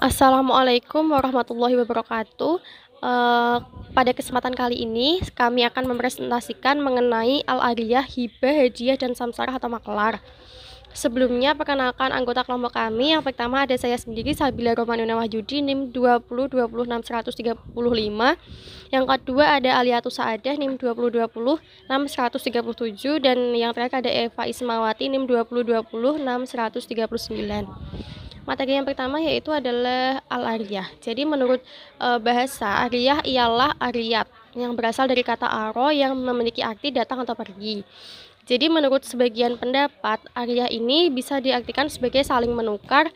Assalamualaikum warahmatullahi wabarakatuh. Pada kesempatan kali ini, kami akan mempresentasikan mengenai Al-Ariyah, Hibah, Hadiah, dan Samsarah atau Maklar. Sebelumnya, perkenalkan anggota kelompok kami. Yang pertama ada saya sendiri, Sabila Romanuna Wahyudi, NIM 20 Yang kedua ada Aliatus Saadah, NIM 20 dan yang terakhir ada Eva Ismawati, NIM 20 Materi yang pertama yaitu adalah al-ariyah. Jadi menurut bahasa, ariyah ialah ariyat yang berasal dari kata aro yang memiliki arti datang atau pergi. Jadi menurut sebagian pendapat, ariyah ini bisa diartikan sebagai saling menukar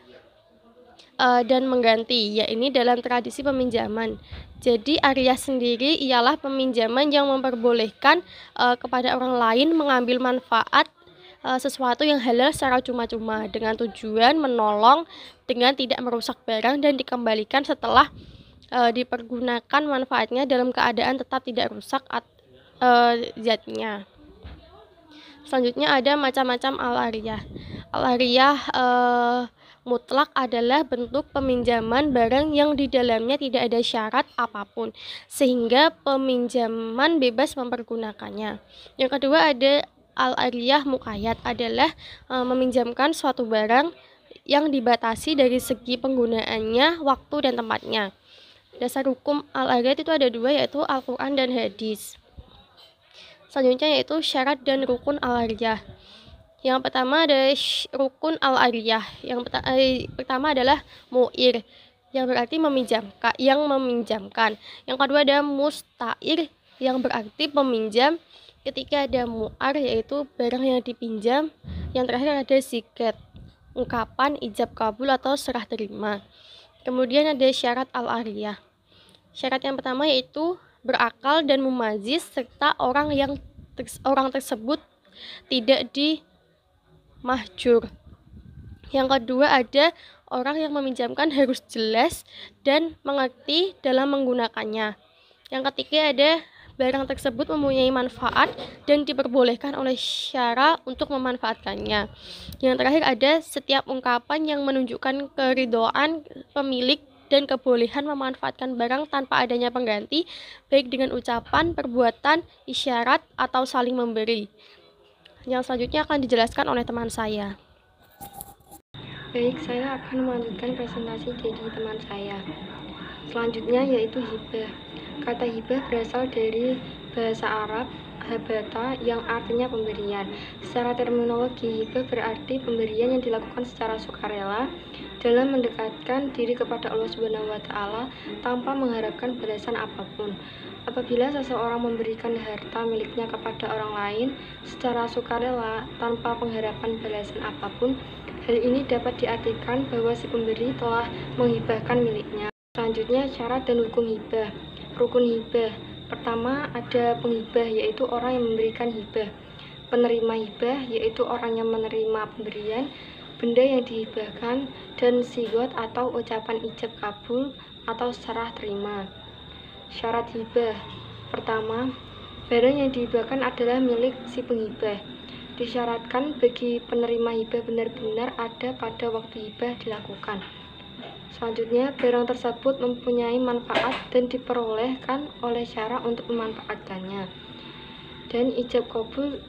dan mengganti, yaitu dalam tradisi peminjaman. Jadi ariyah sendiri ialah peminjaman yang memperbolehkan kepada orang lain mengambil manfaat sesuatu yang halal secara cuma-cuma dengan tujuan menolong dengan tidak merusak barang dan dikembalikan setelah dipergunakan manfaatnya dalam keadaan tetap tidak rusak zatnya. Selanjutnya ada macam-macam al-ariyah. Al-ariyah mutlak adalah bentuk peminjaman barang yang di dalamnya tidak ada syarat apapun, sehingga peminjaman bebas mempergunakannya. Yang kedua ada al-ariyah muqayyad, adalah meminjamkan suatu barang yang dibatasi dari segi penggunaannya, waktu, dan tempatnya. Dasar hukum al-ariyah itu ada dua, yaitu Al-Quran dan hadis. Selanjutnya yaitu syarat dan rukun al-ariyah. Yang pertama ada rukun al-ariyah. Yang pertama adalah mu'ir, yang berarti meminjamkan. Yang kedua ada musta'ir, yang berarti peminjam. Ketika ada mu'ar, yaitu barang yang dipinjam. Yang terakhir ada sikat, ungkapan ijab kabul atau serah terima. Kemudian ada syarat al-ariyah. Syarat yang pertama yaitu berakal dan mumazis, serta orang tersebut tidak dimahjur. Yang kedua ada orang yang meminjamkan harus jelas dan mengerti dalam menggunakannya. Yang ketiga ada barang tersebut mempunyai manfaat dan diperbolehkan oleh syara untuk memanfaatkannya. Yang terakhir ada setiap ungkapan yang menunjukkan keridhaan pemilik dan kebolehan memanfaatkan barang tanpa adanya pengganti, baik dengan ucapan, perbuatan, isyarat, atau saling memberi. Yang selanjutnya akan dijelaskan oleh teman saya. Baik, saya akan melanjutkan presentasi dari teman saya. Selanjutnya yaitu hibah. Kata hibah berasal dari bahasa Arab habata yang artinya pemberian. Secara terminologi, hibah berarti pemberian yang dilakukan secara sukarela dalam mendekatkan diri kepada Allah Subhanahu wa Ta'ala tanpa mengharapkan balasan apapun. Apabila seseorang memberikan harta miliknya kepada orang lain secara sukarela tanpa pengharapan balasan apapun, hal ini dapat diartikan bahwa si pemberi telah menghibahkan miliknya. Selanjutnya, syarat dan hukum hibah. Rukun hibah. Pertama, ada penghibah, yaitu orang yang memberikan hibah. Penerima hibah, yaitu orang yang menerima pemberian, benda yang dihibahkan, dan sigot atau ucapan ijab kabul atau serah terima. Syarat hibah. Pertama, barang yang dihibahkan adalah milik si penghibah. Disyaratkan bagi penerima hibah benar-benar ada pada waktu hibah dilakukan. Selanjutnya, barang tersebut mempunyai manfaat dan diperolehkan oleh syara untuk memanfaatkannya. Dan ijab kabul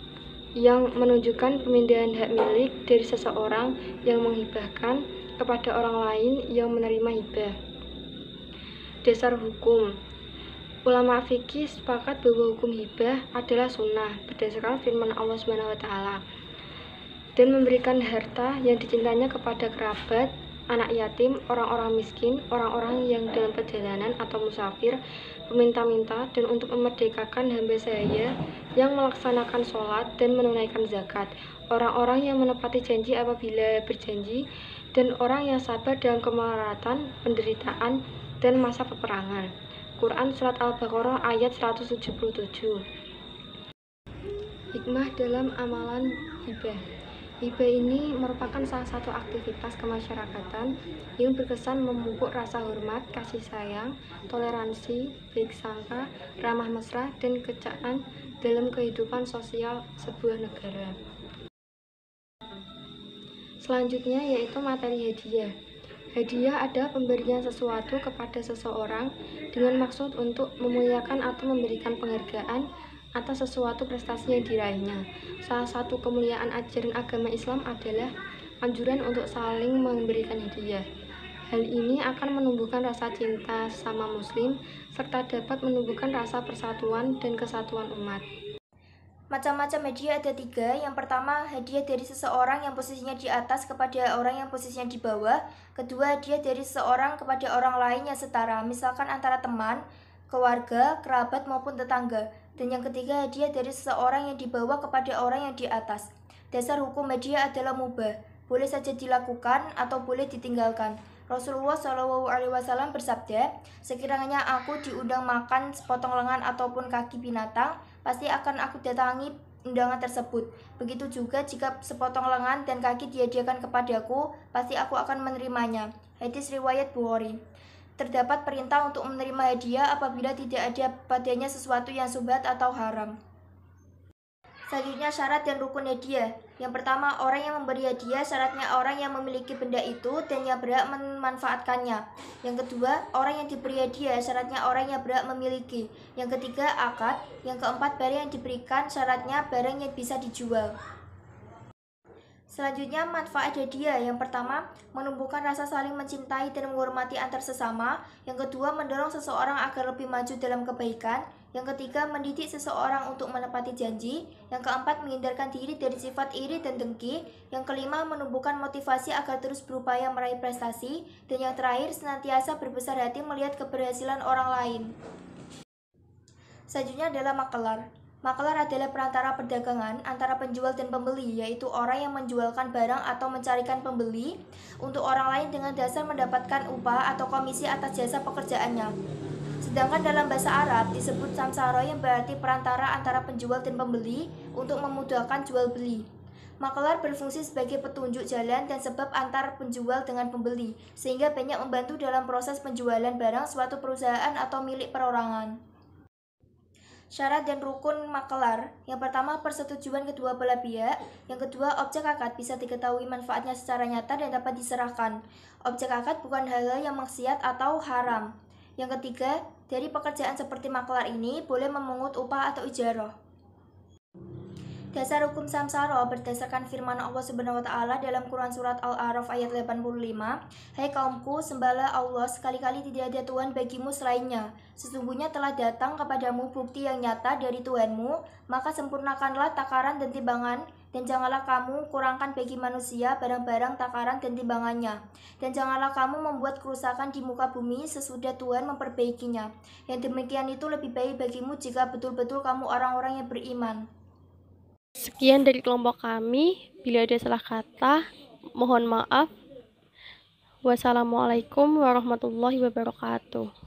yang menunjukkan pemindahan hak milik dari seseorang yang menghibahkan kepada orang lain yang menerima hibah. Dasar hukum. Ulama fikih sepakat bahwa hukum hibah adalah sunnah berdasarkan firman Allah Subhanahu wa Ta'ala, dan memberikan harta yang dicintainya kepada kerabat, anak yatim, orang-orang miskin, orang-orang yang dalam perjalanan atau musafir, peminta-minta, dan untuk memerdekakan hamba sahaya yang melaksanakan sholat dan menunaikan zakat, orang-orang yang menepati janji apabila berjanji, dan orang yang sabar dalam kemelaratan, penderitaan, dan masa peperangan. Quran Surat Al-Baqarah ayat 177. Hikmah dalam amalan hibah. Hibah ini merupakan salah satu aktivitas kemasyarakatan yang berkesan memupuk rasa hormat, kasih sayang, toleransi, baik sangka, ramah mesra, dan kecakan dalam kehidupan sosial sebuah negara. Selanjutnya yaitu materi hadiah. Hadiah adalah pemberian sesuatu kepada seseorang dengan maksud untuk memuliakan atau memberikan penghargaan atas sesuatu prestasi yang diraihnya. Salah satu kemuliaan ajaran agama Islam adalah anjuran untuk saling memberikan hadiah. Hal ini akan menumbuhkan rasa cinta sama Muslim serta dapat menumbuhkan rasa persatuan dan kesatuan umat. Macam-macam hadiah ada 3. Yang pertama, hadiah dari seseorang yang posisinya di atas kepada orang yang posisinya di bawah. Kedua, hadiah dari seseorang kepada orang lain yang setara, misalkan antara teman, keluarga, kerabat, maupun tetangga. Dan yang ketiga, hadiah dari seseorang yang di bawah kepada orang yang di atas. Dasar hukum hadiah adalah mubah, boleh saja dilakukan atau boleh ditinggalkan. Rasulullah SAW bersabda, sekiranya aku diundang makan sepotong lengan ataupun kaki binatang, pasti akan aku datangi undangan tersebut. Begitu juga jika sepotong lengan dan kaki dihadiahkan kepadaku, pasti aku akan menerimanya. Hadis riwayat Bukhari. Terdapat perintah untuk menerima hadiah apabila tidak ada padanya sesuatu yang syubhat atau haram. Selanjutnya, syarat dan rukun hadiah. Yang pertama, orang yang memberi hadiah syaratnya orang yang memiliki benda itu dan yang berhak memanfaatkannya. Yang kedua, orang yang diberi hadiah syaratnya orang yang berhak memiliki. Yang ketiga, akad. Yang keempat, barang yang diberikan syaratnya barang yang bisa dijual. Selanjutnya, manfaat hadiah. Yang pertama, menumbuhkan rasa saling mencintai dan menghormati antar sesama. Yang kedua, mendorong seseorang agar lebih maju dalam kebaikan. Yang ketiga, mendidik seseorang untuk menepati janji. Yang keempat, menghindarkan diri dari sifat iri dan dengki. Yang kelima, menumbuhkan motivasi agar terus berupaya meraih prestasi. Dan yang terakhir, senantiasa berbesar hati melihat keberhasilan orang lain. Selanjutnya adalah makelar. Makelar adalah perantara perdagangan antara penjual dan pembeli, yaitu orang yang menjualkan barang atau mencarikan pembeli untuk orang lain dengan dasar mendapatkan upah atau komisi atas jasa pekerjaannya. Sedangkan dalam bahasa Arab disebut samsara yang berarti perantara antara penjual dan pembeli untuk memudahkan jual beli. Makelar berfungsi sebagai petunjuk jalan dan sebab antar penjual dengan pembeli, sehingga banyak membantu dalam proses penjualan barang suatu perusahaan atau milik perorangan. Syarat dan rukun makelar. Yang pertama, persetujuan kedua belah pihak. Yang kedua, objek akad bisa diketahui manfaatnya secara nyata dan dapat diserahkan. Objek akad bukan hal-hal yang maksiat atau haram. Yang ketiga, dari pekerjaan seperti makelar ini boleh memungut upah atau ijarah. Dasar hukum samsara berdasarkan firman Allah Subhanahu wa taala dalam Quran surat Al-A'raf ayat 85. Hai kaumku, sembahlah Allah, sekali-kali tidak ada Tuhan bagimu selainnya. Sesungguhnya telah datang kepadamu bukti yang nyata dari Tuhanmu, maka sempurnakanlah takaran dan timbangan, dan janganlah kamu kurangkan bagi manusia barang-barang takaran dan timbangannya. Dan janganlah kamu membuat kerusakan di muka bumi sesudah Tuhan memperbaikinya. Yang demikian itu lebih baik bagimu jika betul-betul kamu orang-orang yang beriman. Sekian dari kelompok kami. Bila ada salah kata, mohon maaf. Wassalamualaikum warahmatullahi wabarakatuh.